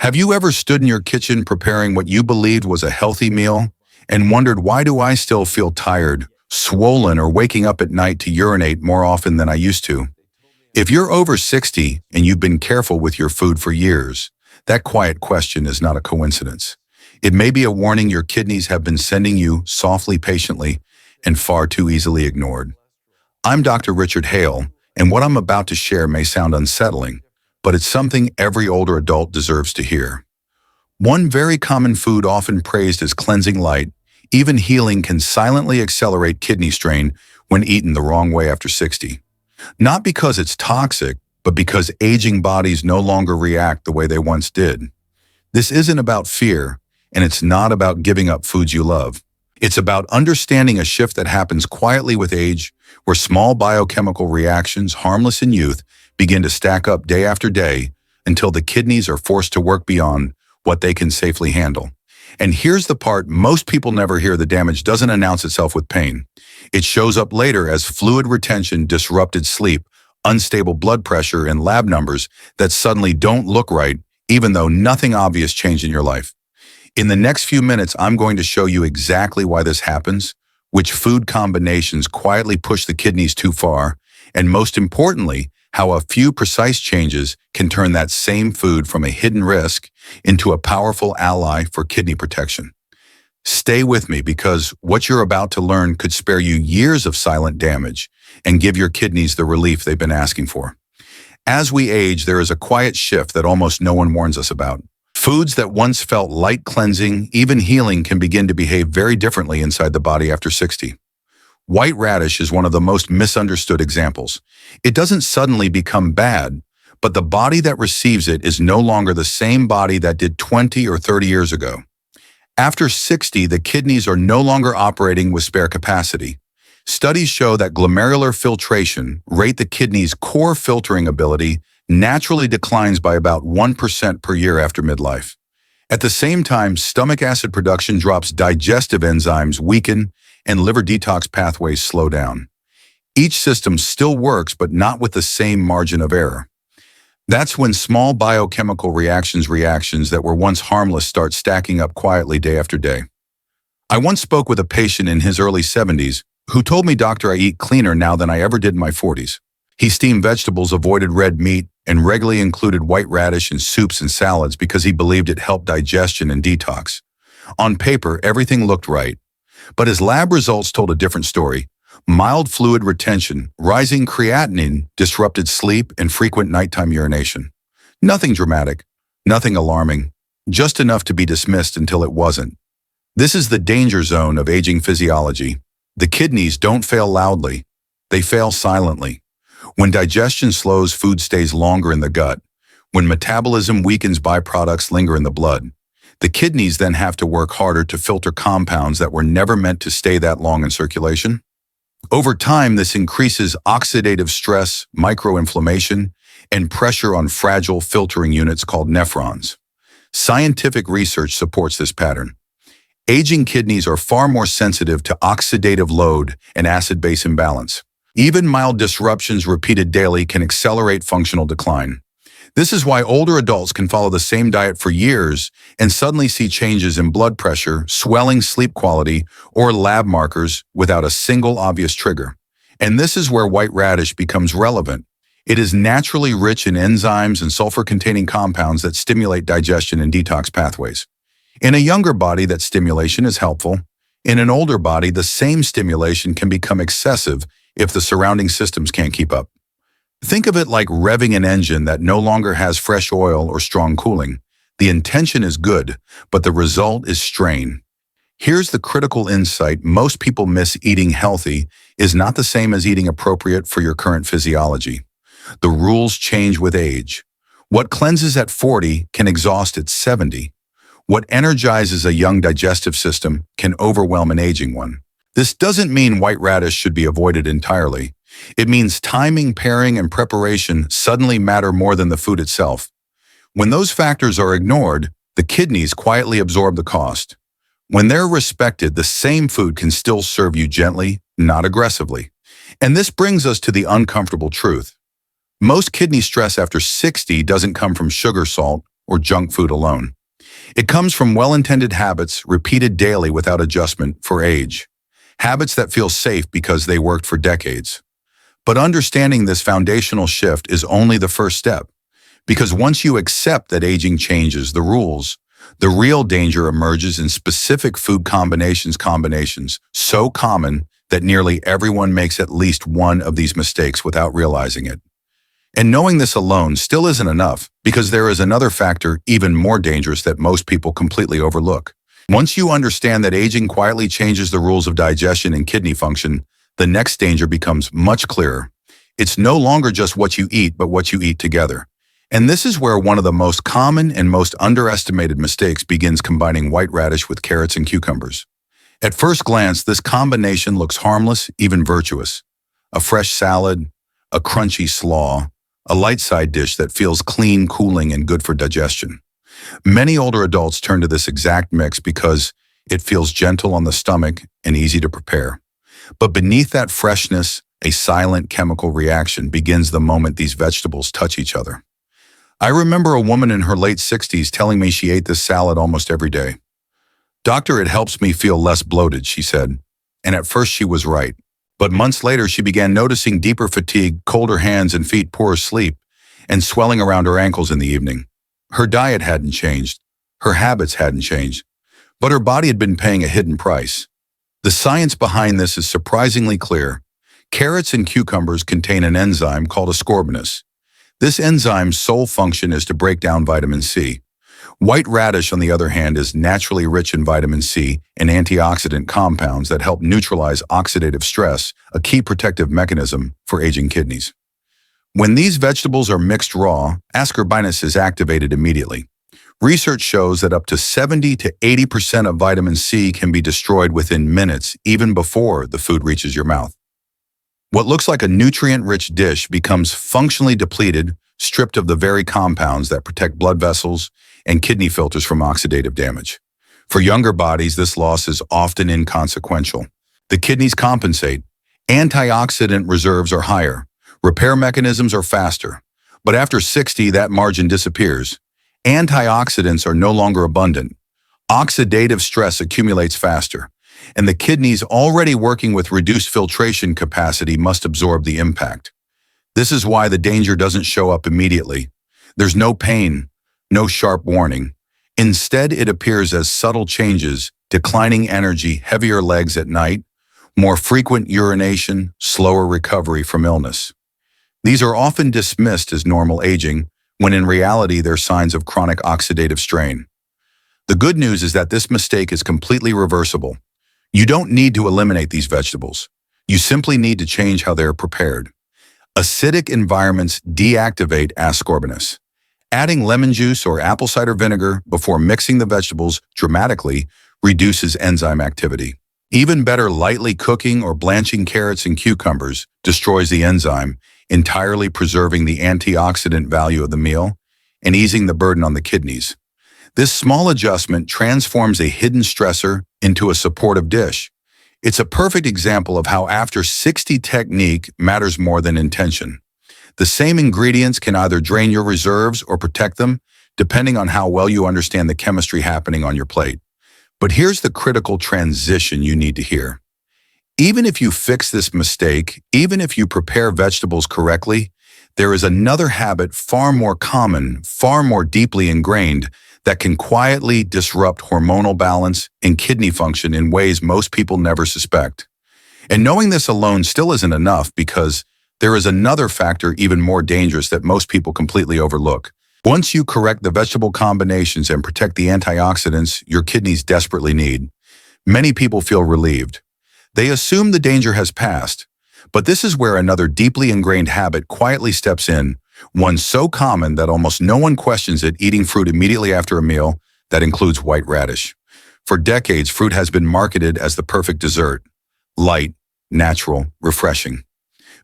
Have you ever stood in your kitchen preparing what you believed was a healthy meal and wondered, why do I still feel tired, swollen, or waking up at night to urinate more often than I used to? If you're over 60 and you've been careful with your food for years, that quiet question is not a coincidence. It may be a warning your kidneys have been sending you softly, patiently, and far too easily ignored. I'm Dr. Richard Hale, and what I'm about to share may sound unsettling, but it's something every older adult deserves to hear. One very common food often praised as cleansing light, even healing, can silently accelerate kidney strain when eaten the wrong way after 60. Not because it's toxic, but because aging bodies no longer react the way they once did. This isn't about fear, and it's not about giving up foods you love. It's about understanding a shift that happens quietly with age, where small biochemical reactions, harmless in youth, begin to stack up day after day until the kidneys are forced to work beyond what they can safely handle. And here's the part most people never hear: the damage doesn't announce itself with pain. It shows up later as fluid retention, disrupted sleep, unstable blood pressure, and lab numbers that suddenly don't look right, even though nothing obvious changed in your life. In the next few minutes, I'm going to show you exactly why this happens, which food combinations quietly push the kidneys too far, and most importantly, how a few precise changes can turn that same food from a hidden risk into a powerful ally for kidney protection. Stay with me, because what you're about to learn could spare you years of silent damage and give your kidneys the relief they've been asking for. As we age, there is a quiet shift that almost no one warns us about. Foods that once felt light, cleansing, even healing, can begin to behave very differently inside the body after 60. White radish is one of the most misunderstood examples. It doesn't suddenly become bad, but the body that receives it is no longer the same body that did 20 or 30 years ago. After 60, the kidneys are no longer operating with spare capacity. Studies show that glomerular filtration, the kidney's core filtering ability, naturally declines by about 1% per year after midlife. At the same time, stomach acid production drops, digestive enzymes weaken, and liver detox pathways slow down. Each system still works, but not with the same margin of error. That's when small biochemical reactions that were once harmless start stacking up quietly day after day. I once spoke with a patient in his early 70s who told me, "Doctor, I eat cleaner now than I ever did in my 40s. He steamed vegetables, avoided red meat, and regularly included white radish in soups and salads because he believed it helped digestion and detox." On paper, everything looked right, but his lab results told a different story. Mild fluid retention, rising creatinine, disrupted sleep, and frequent nighttime urination. Nothing dramatic, nothing alarming, just enough to be dismissed until it wasn't. This is the danger zone of aging physiology. The kidneys don't fail loudly, they fail silently. When digestion slows, food stays longer in the gut. When metabolism weakens, byproducts linger in the blood. The kidneys then have to work harder to filter compounds that were never meant to stay that long in circulation. Over time, this increases oxidative stress, microinflammation, and pressure on fragile filtering units called nephrons. Scientific research supports this pattern. Aging kidneys are far more sensitive to oxidative load and acid-base imbalance. Even mild disruptions repeated daily can accelerate functional decline. This is why older adults can follow the same diet for years and suddenly see changes in blood pressure, swelling, sleep quality, or lab markers without a single obvious trigger. And this is where white radish becomes relevant. It is naturally rich in enzymes and sulfur-containing compounds that stimulate digestion and detox pathways. In a younger body, that stimulation is helpful. In an older body, the same stimulation can become excessive if the surrounding systems can't keep up. Think of it like revving an engine that no longer has fresh oil or strong cooling. The intention is good, but the result is strain. Here's the critical insight most people miss: eating healthy is not the same as eating appropriate for your current physiology. The rules change with age. What cleanses at 40 can exhaust at 70. What energizes a young digestive system can overwhelm an aging one. This doesn't mean white radish should be avoided entirely. It means timing, pairing, and preparation suddenly matter more than the food itself. When those factors are ignored, the kidneys quietly absorb the cost. When they're respected, the same food can still serve you gently, not aggressively. And this brings us to the uncomfortable truth. Most kidney stress after 60 doesn't come from sugar, salt, or junk food alone. It comes from well-intended habits repeated daily without adjustment for age. Habits that feel safe because they worked for decades. But understanding this foundational shift is only the first step. Because once you accept that aging changes the rules, the real danger emerges in specific food combinations so common that nearly everyone makes at least one of these mistakes without realizing it. And knowing this alone still isn't enough, because there is another factor even more dangerous that most people completely overlook. Once you understand that aging quietly changes the rules of digestion and kidney function, the next danger becomes much clearer. It's no longer just what you eat, but what you eat together. And this is where one of the most common and most underestimated mistakes begins: combining white radish with carrots and cucumbers. At first glance, this combination looks harmless, even virtuous. A fresh salad, a crunchy slaw, a light side dish that feels clean, cooling, and good for digestion. Many older adults turn to this exact mix because it feels gentle on the stomach and easy to prepare. But beneath that freshness, a silent chemical reaction begins the moment these vegetables touch each other. I remember a woman in her late 60s telling me she ate this salad almost every day. "Doctor, it helps me feel less bloated," she said. And at first she was right. But months later, she began noticing deeper fatigue, colder hands and feet, poorer sleep, and swelling around her ankles in the evening. Her diet hadn't changed. Her habits hadn't changed. But her body had been paying a hidden price. The science behind this is surprisingly clear. Carrots and cucumbers contain an enzyme called ascorbinase. This enzyme's sole function is to break down vitamin C. White radish, on the other hand, is naturally rich in vitamin C and antioxidant compounds that help neutralize oxidative stress, a key protective mechanism for aging kidneys. When these vegetables are mixed raw, ascorbinase is activated immediately. Research shows that up to 70 to 80% of vitamin C can be destroyed within minutes, even before the food reaches your mouth. What looks like a nutrient-rich dish becomes functionally depleted, stripped of the very compounds that protect blood vessels and kidney filters from oxidative damage. For younger bodies, this loss is often inconsequential. The kidneys compensate. Antioxidant reserves are higher. Repair mechanisms are faster. But after 60, that margin disappears. Antioxidants are no longer abundant. Oxidative stress accumulates faster. And the kidneys, already working with reduced filtration capacity, must absorb the impact. This is why the danger doesn't show up immediately. There's no pain, no sharp warning. Instead, it appears as subtle changes: declining energy, heavier legs at night, more frequent urination, slower recovery from illness. These are often dismissed as normal aging, when in reality they're signs of chronic oxidative strain. The good news is that this mistake is completely reversible. You don't need to eliminate these vegetables. You simply need to change how they're prepared. Acidic environments deactivate ascorbinase. Adding lemon juice or apple cider vinegar before mixing the vegetables dramatically reduces enzyme activity. Even better, lightly cooking or blanching carrots and cucumbers destroys the enzyme, entirely preserving the antioxidant value of the meal and easing the burden on the kidneys. This small adjustment transforms a hidden stressor into a supportive dish. It's a perfect example of how after 60 technique matters more than intention. The same ingredients can either drain your reserves or protect them, depending on how well you understand the chemistry happening on your plate. But here's the critical transition you need to hear. Even if you fix this mistake, even if you prepare vegetables correctly, there is another habit far more common, far more deeply ingrained, that can quietly disrupt hormonal balance and kidney function in ways most people never suspect. And knowing this alone still isn't enough, because there is another factor even more dangerous that most people completely overlook. Once you correct the vegetable combinations and protect the antioxidants your kidneys desperately need, many people feel relieved. They assume the danger has passed, but this is where another deeply ingrained habit quietly steps in, one so common that almost no one questions it: eating fruit immediately after a meal that includes white radish. For decades, fruit has been marketed as the perfect dessert: light, natural, refreshing.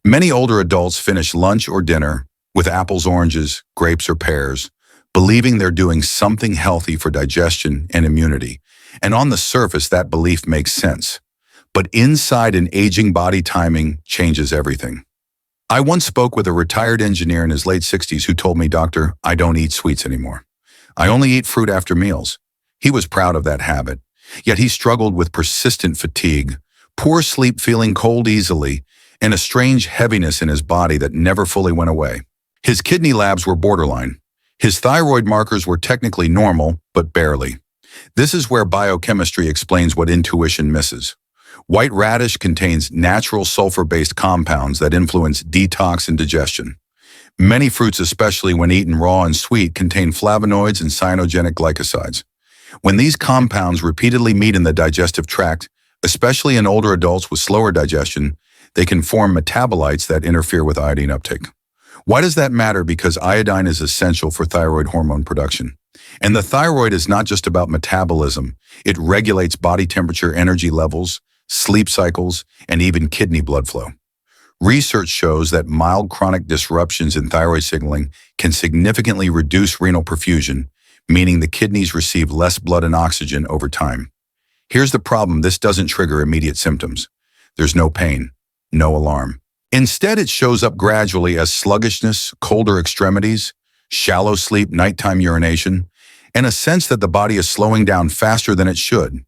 Many older adults finish lunch or dinner with apples, oranges, grapes, or pears, believing they're doing something healthy for digestion and immunity. And on the surface, that belief makes sense. But inside, an aging body, timing changes everything. I once spoke with a retired engineer in his late 60s who told me, "Doctor, I don't eat sweets anymore. I only eat fruit after meals. He was proud of that habit, yet he struggled with persistent fatigue, poor sleep, feeling cold easily, and a strange heaviness in his body that never fully went away. His kidney labs were borderline. His thyroid markers were technically normal, but barely. This is where biochemistry explains what intuition misses. White radish contains natural sulfur-based compounds that influence detox and digestion. Many fruits, especially when eaten raw and sweet, contain flavonoids and cyanogenic glycosides. When these compounds repeatedly meet in the digestive tract, especially in older adults with slower digestion, they can form metabolites that interfere with iodine uptake. Why does that matter? Because iodine is essential for thyroid hormone production. And the thyroid is not just about metabolism. It regulates body temperature, energy levels, sleep cycles, and even kidney blood flow. Research shows that mild chronic disruptions in thyroid signaling can significantly reduce renal perfusion, meaning the kidneys receive less blood and oxygen over time. Here's the problem: this doesn't trigger immediate symptoms. There's no pain, no alarm. Instead, it shows up gradually as sluggishness, colder extremities, shallow sleep, nighttime urination, and a sense that the body is slowing down faster than it should.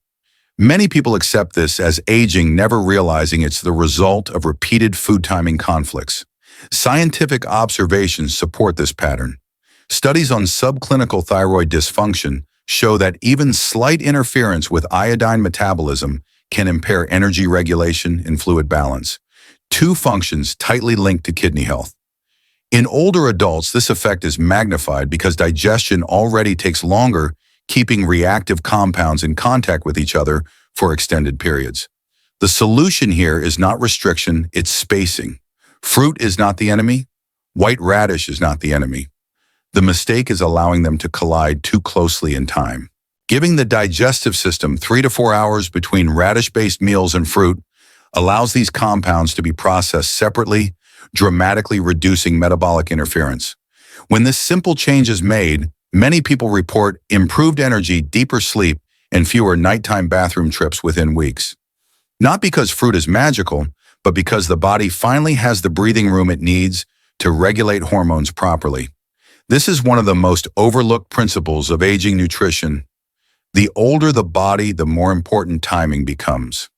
Many people accept this as aging, never realizing it's the result of repeated food timing conflicts. Scientific observations support this pattern. Studies on subclinical thyroid dysfunction show that even slight interference with iodine metabolism can impair energy regulation and fluid balance, two functions tightly linked to kidney health. In older adults, this effect is magnified because digestion already takes longer, keeping reactive compounds in contact with each other for extended periods. The solution here is not restriction, it's spacing. Fruit is not the enemy. White radish is not the enemy. The mistake is allowing them to collide too closely in time. Giving the digestive system 3 to 4 hours between radish-based meals and fruit allows these compounds to be processed separately, dramatically reducing metabolic interference. When this simple change is made, many people report improved energy, deeper sleep, and fewer nighttime bathroom trips within weeks. Not because fruit is magical, but because the body finally has the breathing room it needs to regulate hormones properly. This is one of the most overlooked principles of aging nutrition. The older the body, the more important timing becomes.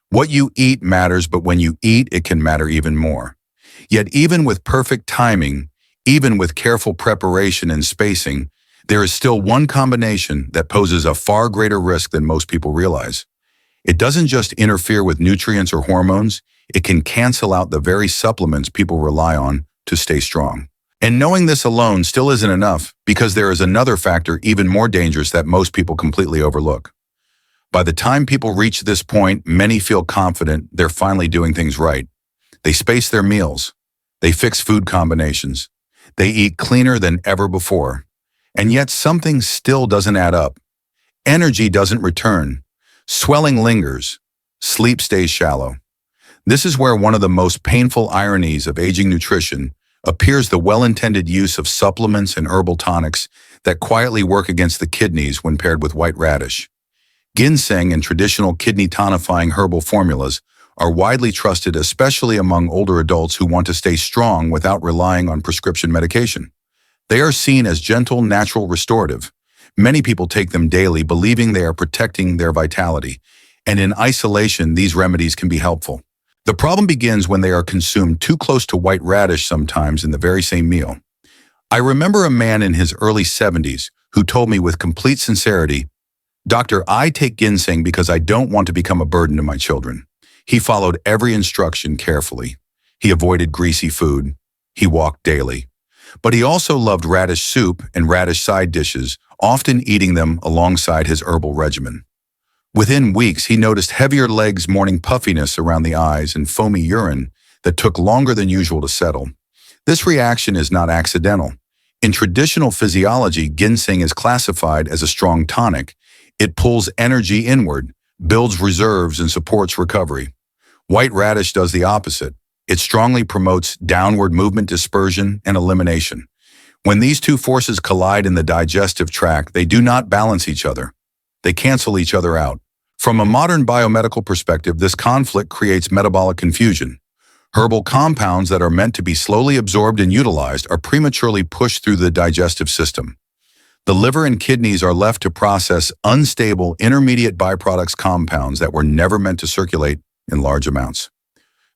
What you eat matters, but when you eat, it can matter even more. Yet even with perfect timing, even with careful preparation and spacing, there is still one combination that poses a far greater risk than most people realize. It doesn't just interfere with nutrients or hormones, it can cancel out the very supplements people rely on to stay strong. And knowing this alone still isn't enough, because there is another factor even more dangerous that most people completely overlook. By the time people reach this point, many feel confident they're finally doing things right. They space their meals. They fix food combinations. They eat cleaner than ever before. And yet something still doesn't add up. Energy doesn't return. Swelling lingers. Sleep stays shallow. This is where one of the most painful ironies of aging nutrition appears: the well-intended use of supplements and herbal tonics that quietly work against the kidneys when paired with white radish. Ginseng and traditional kidney tonifying herbal formulas are widely trusted, especially among older adults who want to stay strong without relying on prescription medication. They are seen as gentle, natural restorative. Many people take them daily, believing they are protecting their vitality, and in isolation, these remedies can be helpful. The problem begins when they are consumed too close to white radish, sometimes in the very same meal. I remember a man in his early 70s who told me with complete sincerity, "Doctor, I take ginseng because I don't want to become a burden to my children." He followed every instruction carefully. He avoided greasy food. He walked daily. But he also loved radish soup and radish side dishes, often eating them alongside his herbal regimen. Within weeks, he noticed heavier legs, morning puffiness around the eyes, and foamy urine that took longer than usual to settle. This reaction is not accidental. In traditional physiology, ginseng is classified as a strong tonic. It pulls energy inward, builds reserves, and supports recovery. White radish does the opposite. It strongly promotes downward movement, dispersion, and elimination. When these two forces collide in the digestive tract, they do not balance each other. They cancel each other out. From a modern biomedical perspective, this conflict creates metabolic confusion. Herbal compounds that are meant to be slowly absorbed and utilized are prematurely pushed through the digestive system. The liver and kidneys are left to process unstable intermediate byproducts compounds that were never meant to circulate in large amounts.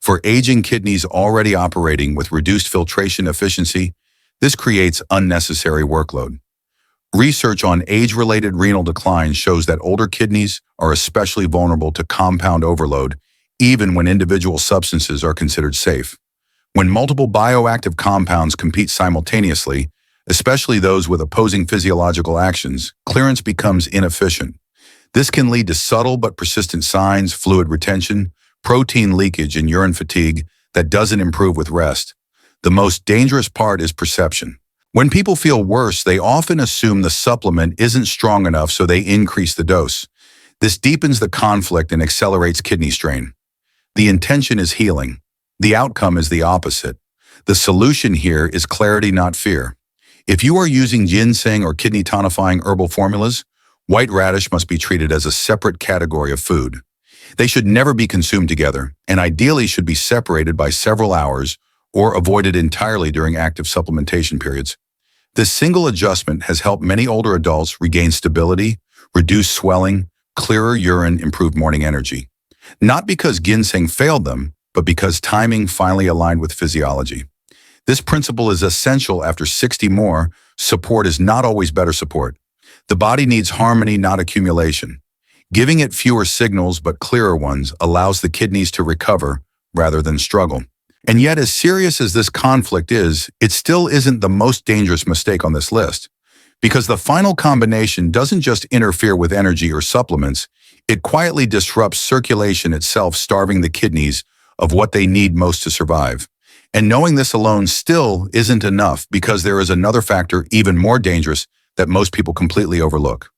For aging kidneys already operating with reduced filtration efficiency, this creates unnecessary workload. Research on age-related renal decline shows that older kidneys are especially vulnerable to compound overload, even when individual substances are considered safe. When multiple bioactive compounds compete simultaneously, especially those with opposing physiological actions, clearance becomes inefficient. This can lead to subtle but persistent signs, fluid retention, protein leakage, and urine fatigue that doesn't improve with rest. The most dangerous part is perception. When people feel worse, they often assume the supplement isn't strong enough, so they increase the dose. This deepens the conflict and accelerates kidney strain. The intention is healing. The outcome is the opposite. The solution here is clarity, not fear. If you are using ginseng or kidney tonifying herbal formulas, white radish must be treated as a separate category of food. They should never be consumed together, and ideally should be separated by several hours or avoided entirely during active supplementation periods. This single adjustment has helped many older adults regain stability, reduce swelling, clearer urine, improve morning energy. Not because ginseng failed them, but because timing finally aligned with physiology. This principle is essential after 60 more. Support is not always better support. The body needs harmony, not accumulation. Giving it fewer signals but clearer ones allows the kidneys to recover rather than struggle. And yet, as serious as this conflict is, it still isn't the most dangerous mistake on this list. Because the final combination doesn't just interfere with energy or supplements, it quietly disrupts circulation itself, starving the kidneys of what they need most to survive. And knowing this alone still isn't enough, because there is another factor even more dangerous that most people completely overlook.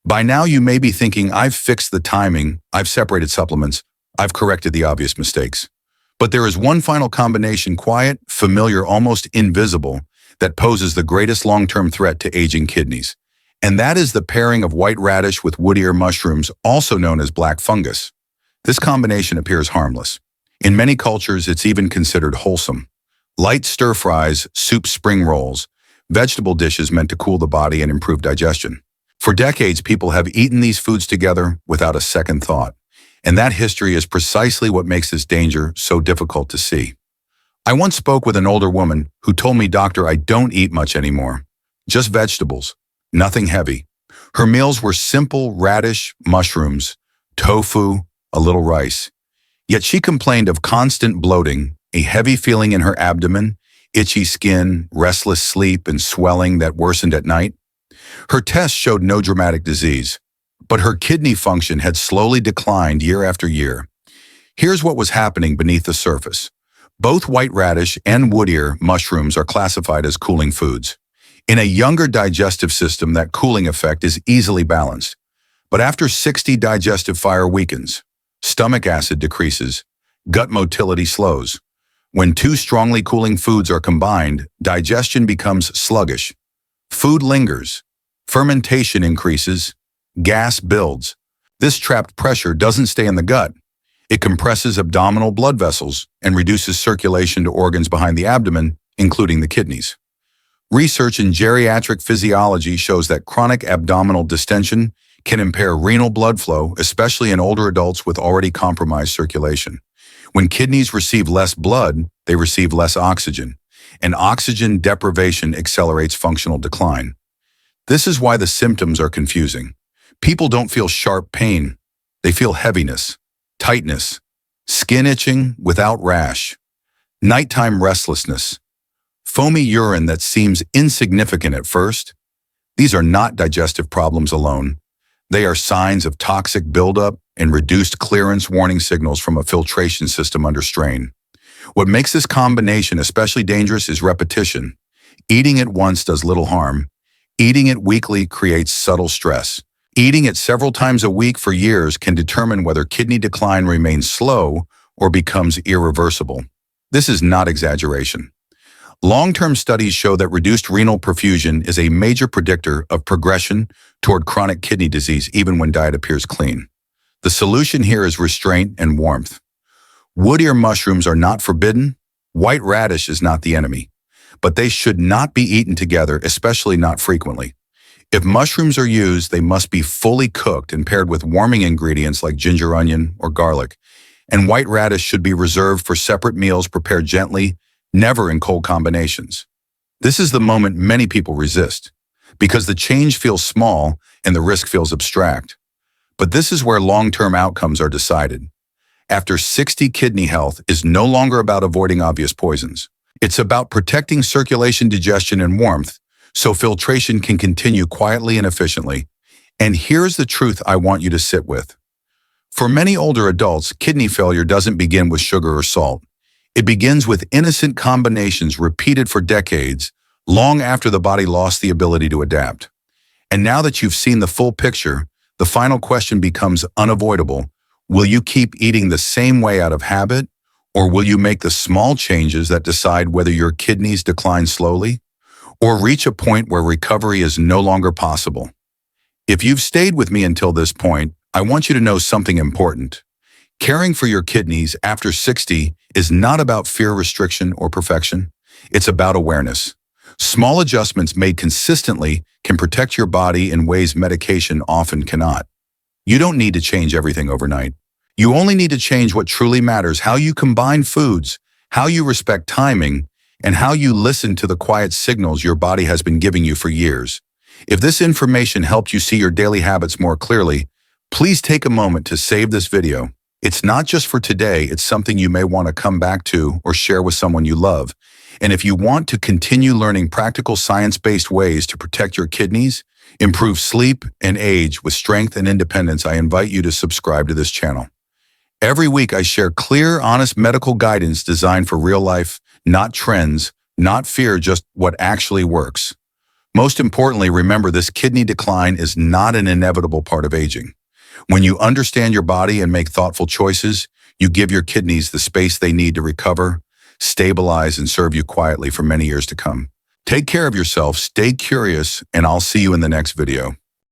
By now you may be thinking, I've fixed the timing, I've separated supplements, I've corrected the obvious mistakes. But there is one final combination, quiet, familiar, almost invisible, that poses the greatest long-term threat to aging kidneys. And that is the pairing of white radish with wood ear mushrooms, also known as black fungus. This combination appears harmless. In many cultures, it's even considered wholesome. Light stir-fries, soup, spring rolls, vegetable dishes meant to cool the body and improve digestion. For decades, people have eaten these foods together without a second thought. And that history is precisely what makes this danger so difficult to see. I once spoke with an older woman who told me, "Doctor, I don't eat much anymore. Just vegetables, nothing heavy." Her meals were simple: radish, mushrooms, tofu, a little rice. Yet she complained of constant bloating, a heavy feeling in her abdomen, itchy skin, restless sleep, and swelling that worsened at night. Her tests showed no dramatic disease, but her kidney function had slowly declined year after year. Here's what was happening beneath the surface. Both white radish and wood ear mushrooms are classified as cooling foods. In a younger digestive system, that cooling effect is easily balanced. But after 60, digestive fire weakens, stomach acid decreases, gut motility slows. When two strongly cooling foods are combined, digestion becomes sluggish. Food lingers, fermentation increases, gas builds. This trapped pressure doesn't stay in the gut. It compresses abdominal blood vessels and reduces circulation to organs behind the abdomen, including the kidneys. Research in geriatric physiology shows that chronic abdominal distension can impair renal blood flow, especially in older adults with already compromised circulation. When kidneys receive less blood, they receive less oxygen, and oxygen deprivation accelerates functional decline. This is why the symptoms are confusing. People don't feel sharp pain. They feel heaviness, tightness, skin itching without rash, nighttime restlessness, foamy urine that seems insignificant at first. These are not digestive problems alone. They are signs of toxic buildup and reduced clearance, warning signals from a filtration system under strain. What makes this combination especially dangerous is repetition. Eating it once does little harm. Eating it weekly creates subtle stress. Eating it several times a week for years can determine whether kidney decline remains slow or becomes irreversible. This is not exaggeration. Long-term studies show that reduced renal perfusion is a major predictor of progression toward chronic kidney disease, even when diet appears clean. The solution here is restraint and warmth. Wood ear mushrooms are not forbidden. White radish is not the enemy. But they should not be eaten together, especially not frequently. If mushrooms are used, they must be fully cooked and paired with warming ingredients like ginger onion or garlic. And white radish should be reserved for separate meals prepared gently, never in cold combinations. This is the moment many people resist, because the change feels small and the risk feels abstract. But this is where long-term outcomes are decided. After 60, kidney health is no longer about avoiding obvious poisons. It's about protecting circulation, digestion, and warmth, so filtration can continue quietly and efficiently. And here's the truth I want you to sit with. For many older adults, kidney failure doesn't begin with sugar or salt. It begins with innocent combinations repeated for decades, long after the body lost the ability to adapt. And now that you've seen the full picture, the final question becomes unavoidable. Will you keep eating the same way out of habit, or will you make the small changes that decide whether your kidneys decline slowly, or reach a point where recovery is no longer possible? If you've stayed with me until this point, I want you to know something important. Caring for your kidneys after 60 is not about fear, restriction, or perfection. It's about awareness. Small adjustments made consistently can protect your body in ways medication often cannot. You don't need to change everything overnight. You only need to change what truly matters: how you combine foods, how you respect timing, and how you listen to the quiet signals your body has been giving you for years. If this information helped you see your daily habits more clearly, please take a moment to save this video. It's not just for today, it's something you may want to come back to or share with someone you love. And if you want to continue learning practical science-based ways to protect your kidneys, improve sleep, and age with strength and independence, I invite you to subscribe to this channel. Every week I share clear, honest medical guidance designed for real life, not trends, not fear, just what actually works. Most importantly, remember, this kidney decline is not an inevitable part of aging. When you understand your body and make thoughtful choices, you give your kidneys the space they need to recover, stabilize, and serve you quietly for many years to come. Take care of yourself, stay curious, and I'll see you in the next video.